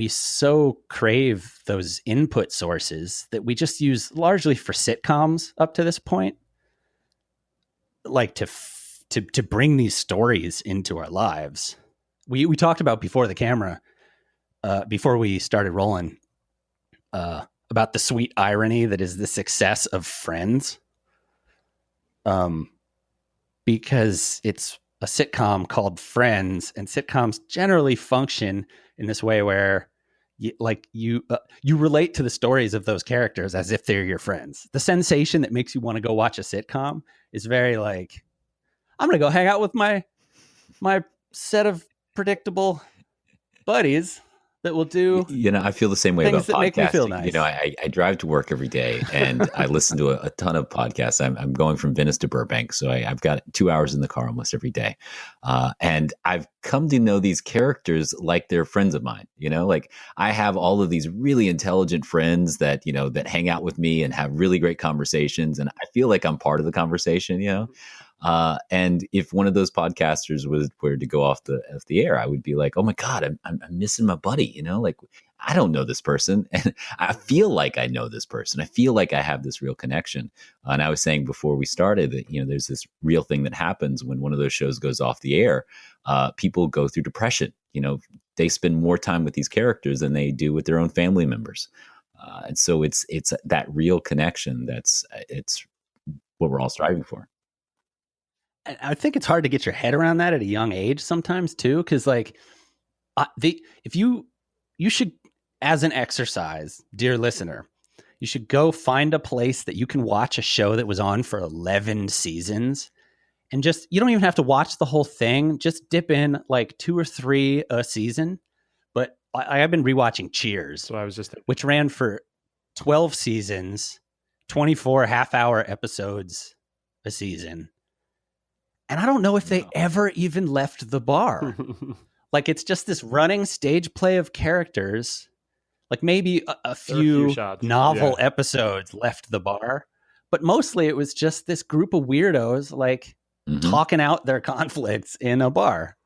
so crave those input sources that we just use largely for sitcoms up to this point, like to bring these stories into our lives. We talked about before the camera, before we started rolling, about the sweet irony that is the success of Friends, because it's a sitcom called Friends, and sitcoms generally function in this way where you relate to the stories of those characters as if they're your friends. The sensation that makes you want to go watch a sitcom is very like, I'm going to go hang out with my set of predictable buddies that will do. I feel the same way about that podcasting. Make me feel nice. I drive to work every day and I listen to a ton of podcasts. I'm going from Venice to Burbank, so I've got 2 hours in the car almost every day. And I've come to know these characters like they're friends of mine. Like, I have all of these really intelligent friends that that hang out with me and have really great conversations, and I feel like I'm part of the conversation. And if one of those podcasters were to go off the air, I would be like, oh my God, I'm missing my buddy. Like, I don't know this person, and I feel like I know this person. I feel like I have this real connection. And I was saying before we started that, there's this real thing that happens when one of those shows goes off the air. People go through depression. They spend more time with these characters than they do with their own family members. And so it's that real connection it's what we're all striving for. I think it's hard to get your head around that at a young age sometimes too, because like if you should, as an exercise, dear listener, you should go find a place that you can watch a show that was on for 11 seasons, and just, you don't even have to watch the whole thing. Just dip in like 2 or 3 a season. But I've been rewatching Cheers, So I was just which ran for 12 seasons, 24 half-hour episodes a season. And I don't know if they ever even left the bar. Like, it's just this running stage play of characters. Like, maybe a few novel episodes left the bar. But mostly it was just this group of weirdos, like, talking out their conflicts in a bar.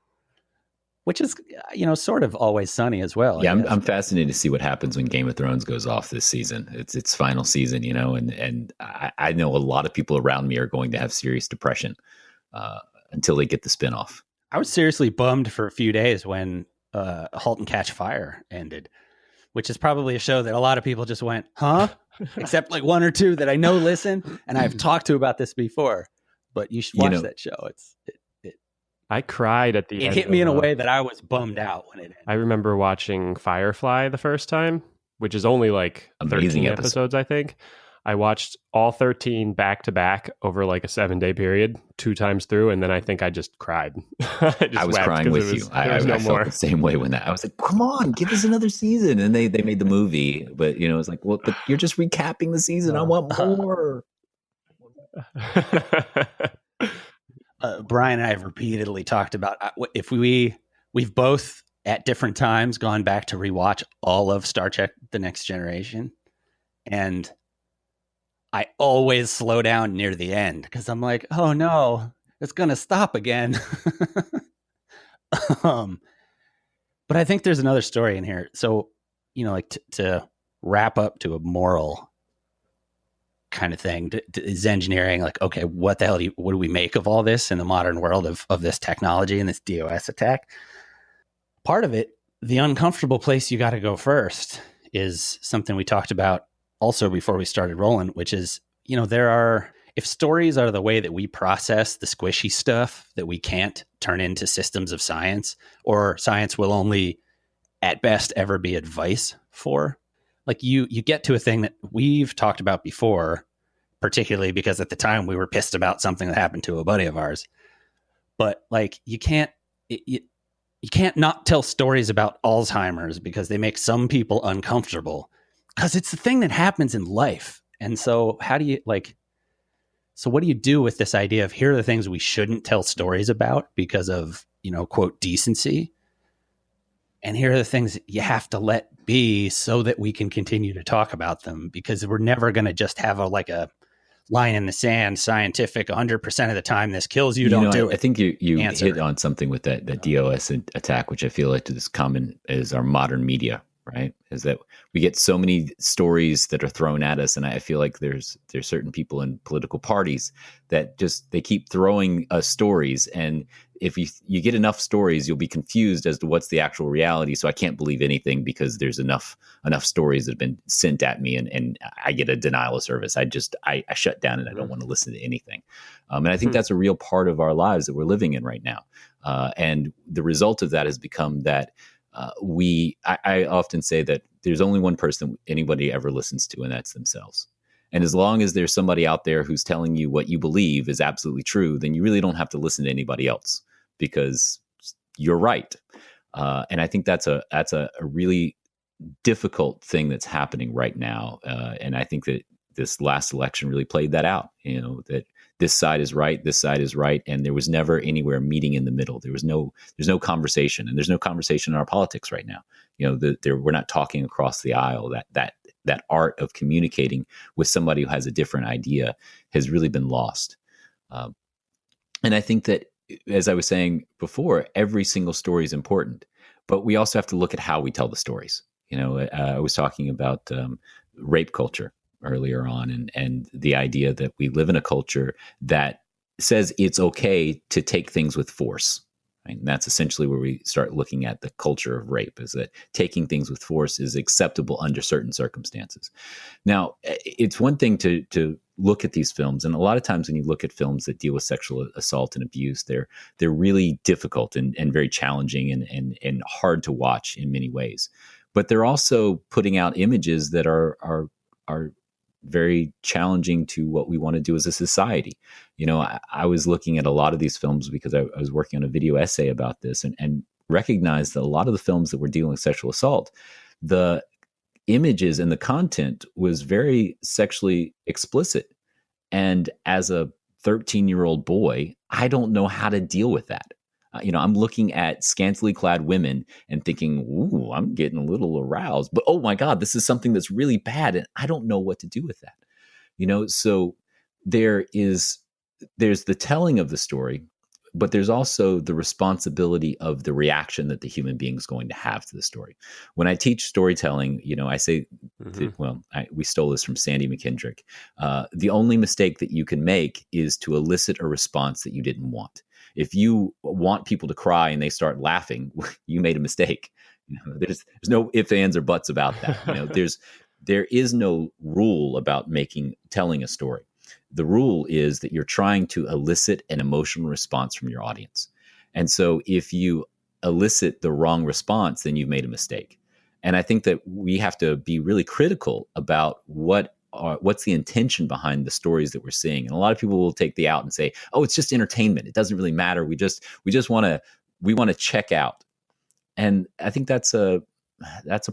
Which is, sort of Always Sunny as well. Yeah, I'm fascinated to see what happens when Game of Thrones goes off this season. It's its final season, and I know a lot of people around me are going to have serious depression until they get the spinoff. I was seriously bummed for a few days when Halt and Catch Fire ended, which is probably a show that a lot of people just went, huh? Except like 1 or 2 that I know listen, and I've talked to about this before. But you should watch that show. I cried at the end. It hit me in a way that I was bummed out when it ended. I remember watching Firefly the first time, which is only like 13 episodes, I think. I watched all 13 back to back over like a 7-day period, 2 times through, and then I think I just cried. I was wept crying 'cause with you. there was no I felt more. the same way when that. I was like, "Come on, give us another season." And they made the movie, but it's like, well, but you're just recapping the season. I want more. Brian and I have repeatedly talked about if we've both at different times gone back to rewatch all of Star Trek: The Next Generation, and I always slow down near the end because I'm like, oh no, it's gonna stop again. But I think there's another story in here. So, like to wrap up to a moral kind of thing, is engineering like, okay, what the hell what do we make of all this in the modern world of this technology and this DOS attack? Part of it, the uncomfortable place you got to go first, is something we talked about also before we started rolling, which is, if stories are the way that we process the squishy stuff that we can't turn into systems of science, or science will only at best ever be advice for, like you get to a thing that we've talked about before, particularly because at the time we were pissed about something that happened to a buddy of ours. But like, you can't not tell stories about Alzheimer's because they make some people uncomfortable, because it's the thing that happens in life. And so what do you do with this idea of, here are the things we shouldn't tell stories about because of, quote, decency, and here are the things that you have to let be so that we can continue to talk about them, because we're never going to just have a line in the sand, scientific, 100% of the time this kills you, don't do it. I think you hit on something with that DOS attack, which I feel like is common as our modern media, right? Is that we get so many stories that are thrown at us, and I feel like there's certain people in political parties that they keep throwing us stories, and if you get enough stories, you'll be confused as to what's the actual reality. So I can't believe anything because there's enough stories that have been sent at me, and I get a denial of service. I shut down and I don't want to listen to anything. And I think that's a real part of our lives that we're living in right now. And the result of that has become that I often say that there's only one person anybody ever listens to, and that's themselves. And as long as there's somebody out there who's telling you what you believe is absolutely true, then you really don't have to listen to anybody else, because you're right. And I think that's a really difficult thing that's happening right now. And I think that this last election really played that out, that this side is right, this side is right. And there was never anywhere meeting in the middle. There's no conversation, and there's no conversation in our politics right now. We're not talking across the aisle. That art of communicating with somebody who has a different idea has really been lost. And I think that, as I was saying before, every single story is important, but we also have to look at how we tell the stories. I was talking about rape culture earlier on, and the idea that we live in a culture that says it's okay to take things with force. Right? And that's essentially where we start looking at the culture of rape, is that taking things with force is acceptable under certain circumstances. Now, it's one thing to look at these films, and a lot of times when you look at films that deal with sexual assault and abuse, they're really difficult and very challenging and hard to watch in many ways. But they're also putting out images that are very challenging to what we want to do as a society. I was looking at a lot of these films because I was working on a video essay about this, and recognized that a lot of the films that were dealing with sexual assault, the images and the content was very sexually explicit. And as a 13-year-old boy, I don't know how to deal with that. I'm looking at scantily clad women and thinking, ooh, I'm getting a little aroused, but oh my God, this is something that's really bad, and I don't know what to do with that. So there's the telling of the story, but there's also the responsibility of the reaction that the human being is going to have to the story. When I teach storytelling, I say, we stole this from Sandy McKendrick. The only mistake that you can make is to elicit a response that you didn't want. If you want people to cry and they start laughing, you made a mistake. There's no ifs, ands, or buts about that. There is no rule about telling a story. The rule is that you're trying to elicit an emotional response from your audience. And so if you elicit the wrong response, then you've made a mistake. And I think that we have to be really critical about what what's the intention behind the stories that we're seeing? And a lot of people will take the out and say, oh, it's just entertainment. It doesn't really matter. We just want to check out. And I think that's a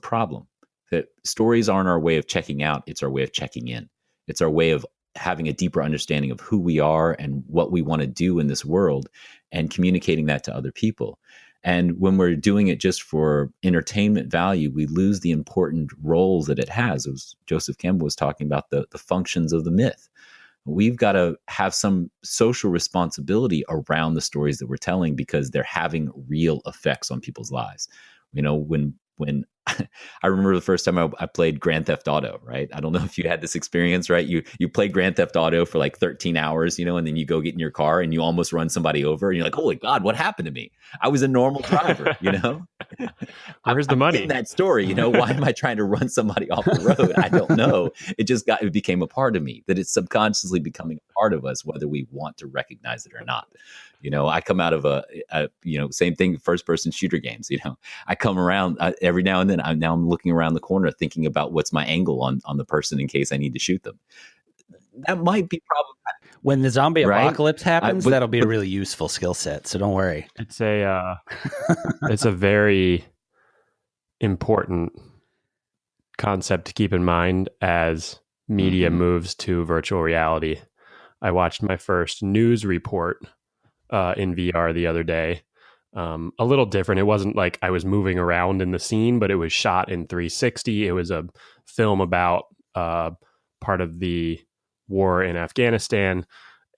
problem. That stories aren't our way of checking out. It's our way of checking in. It's our way of having a deeper understanding of who we are and what we want to do in this world and communicating that to other people. And when we're doing it just for entertainment value, we lose the important roles that it has. It was Joseph Campbell was talking about the functions of the myth. We've got to have some social responsibility around the stories that we're telling because they're having real effects on people's lives. You know, when I remember the first time I played Grand Theft Auto, right? I don't know if you had this experience, right? You play Grand Theft Auto for like 13 hours, you know, and then you go get in your car and you almost run somebody over and you're like, holy God, what happened to me? I was a normal driver, you know? Where's the money? In that story, you know, why am I trying to run somebody off the road? I don't know. It became a part of me, that it's subconsciously becoming a part of us, whether we want to recognize it or not. You know, I come out of a same thing, first person shooter games, you know, I come around every now and then. I'm looking around the corner thinking about what's my angle on the person in case I need to shoot them. That might be problematic. When the zombie apocalypse happens, but that'll be a really useful skill set. So don't worry. It's a very important concept to keep in mind as media moves to virtual reality. I watched my first news report in VR the other day. A little different. It wasn't like I was moving around in the scene, but it was shot in 360. It was a film about part of the war in Afghanistan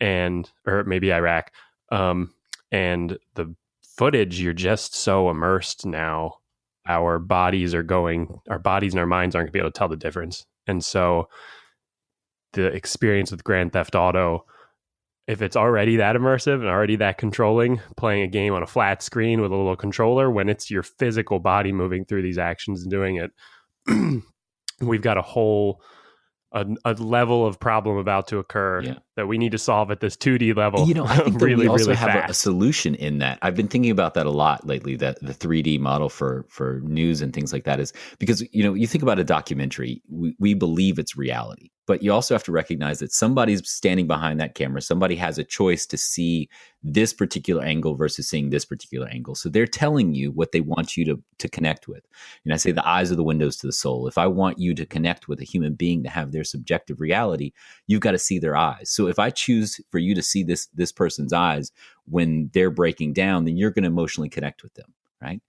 or maybe Iraq. And the footage, you're just so immersed now. Our bodies and our minds aren't gonna be able to tell the difference. And so the experience with Grand Theft Auto, if it's already that immersive and already that controlling, playing a game on a flat screen with a little controller, when it's your physical body moving through these actions and doing it, we've got a level of problem about to occur that we need to solve at this 2D level. You know, I think that really, we also really have a fast. solution in that. I've been thinking about that a lot lately, that the 3D model for news and things like that is because, you know, you think about a documentary, we believe it's reality, but you also have to recognize that somebody's standing behind that camera. Somebody has a choice to see this particular angle versus seeing this particular angle. So they're telling you what they want you to connect with. And I say the eyes are the windows to the soul. If I want you to connect with a human being to have their subjective reality, you've got to see their eyes. So if I choose for you to see this person's eyes when they're breaking down, then you're going to emotionally connect with them, right?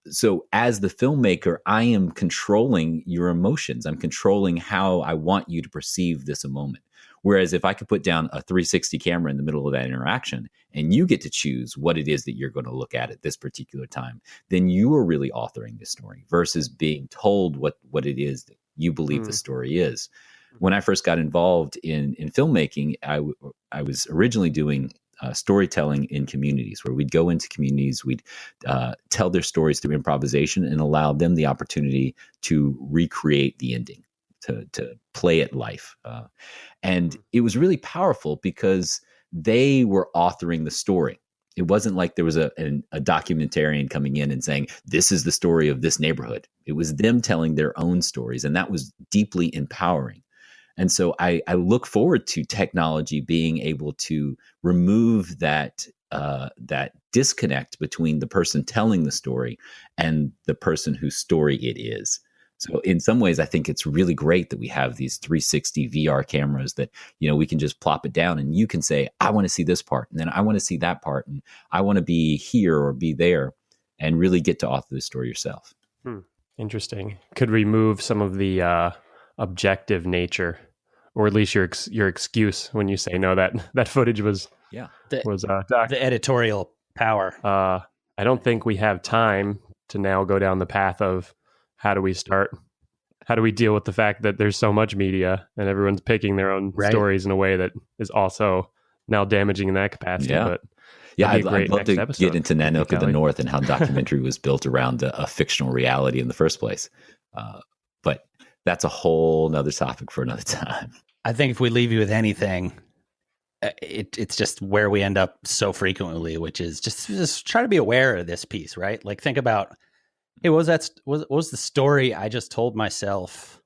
So as the filmmaker, I am controlling your emotions. I'm controlling how I want you to perceive this a moment. Whereas if I could put down a 360 camera in the middle of that interaction and you get to choose what it is that you're going to look at this particular time, then you are really authoring the story versus being told what it is that you believe the story is. When I first got involved in filmmaking, I was originally doing storytelling in communities, where we'd go into communities, we'd tell their stories through improvisation and allow them the opportunity to recreate the ending, to play it life. And it was really powerful because they were authoring the story. It wasn't like there was a documentarian coming in and saying, this is the story of this neighborhood. It was them telling their own stories, and that was deeply empowering. And so I look forward to technology being able to remove that disconnect between the person telling the story and the person whose story it is. So in some ways, I think it's really great that we have these 360 VR cameras that, you know, we can just plop it down and you can say, I want to see this part, and then I want to see that part, and I want to be here or be there, and really get to author the story yourself. Interesting. Could remove some of the objective nature, or at least your excuse when you say no, that footage was the editorial power. I don't think we have time to now go down the path of how do we deal with the fact that there's so much media and everyone's picking their own stories in a way that is also now damaging in that capacity. Yeah. But I'd love to get into Nanook of the North and how documentary was built around a fictional reality in the first place. But that's a whole nother topic for another time. I think if we leave you with anything, it's just where we end up so frequently, which is just try to be aware of this piece, right? Like think about, hey, what was the story I just told myself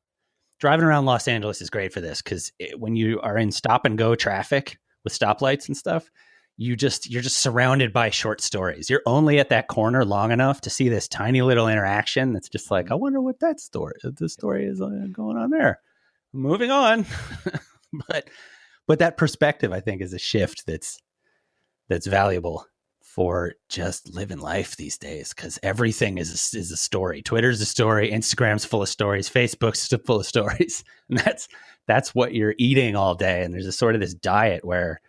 driving around Los Angeles is great for this because when you are in stop and go traffic with stoplights and stuff, you're just surrounded by short stories. You're only at that corner long enough to see this tiny little interaction that's just like, I wonder what the story is going on there. Moving on. but that perspective, I think, is a shift that's valuable for just living life these days, because everything is a story. Twitter's a story, Instagram's full of stories, Facebook's full of stories, and that's what you're eating all day. And there's a sort of this diet where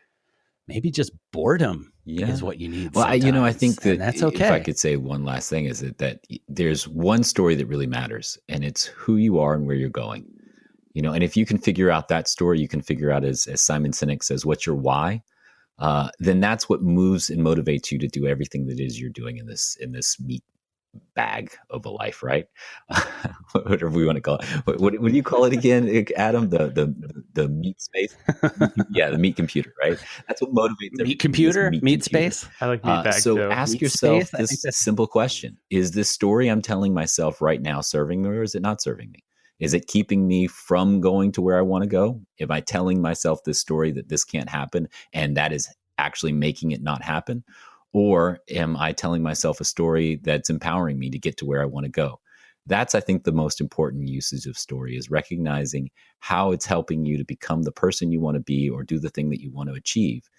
maybe just boredom is what you need. Well, I think that's okay. If I could say one last thing, is that there's one story that really matters, and it's who you are and where you're going. And if you can figure out that story, you can figure out, as Simon Sinek says, what's your why. Then that's what moves and motivates you to do everything that is you're doing in this meat bag of a life, right? Whatever we want to call it. What do you call it again, Adam? The meat space? Yeah, the meat computer, right? That's what motivates meat computer, meat space. I like meat bag so too. ask Meat yourself space? this simple question: is this story I'm telling myself right now serving me, or is it not serving me? Is it keeping me from going to where I want to go? Am I telling myself this story that this can't happen, and that is actually making it not happen? Or am I telling myself a story that's empowering me to get to where I want to go? That's, I think, the most important usage of story, is recognizing how it's helping you to become the person you want to be or do the thing that you want to achieve.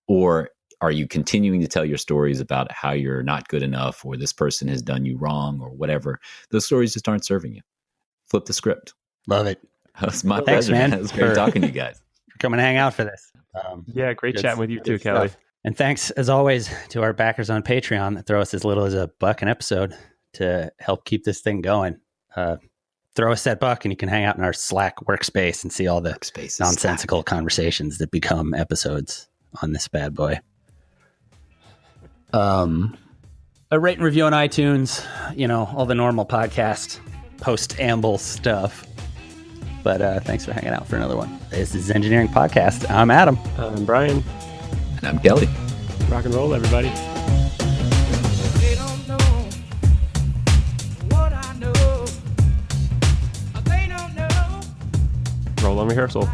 Or are you continuing to tell your stories about how you're not good enough, or this person has done you wrong, or whatever? Those stories just aren't serving you. Flip the script. Love it. That's my Thanks, pleasure, man. It was great talking to you guys. Come and hang out for this. Yeah, great chatting with you too, Kelly. Stuff. And thanks, as always, to our backers on Patreon that throw us as little as $1 an episode to help keep this thing going. Throw us that $1 and you can hang out in our Slack workspace and see all the nonsensical conversations that become episodes on this bad boy. A rate and review on iTunes, all the normal podcast post-amble stuff. But thanks for hanging out for another one. This is Engineering Podcast. I'm Adam. I'm Brian. And I'm Kelly. Rock and roll, everybody. They don't know what I know. They don't know. Roll on rehearsal.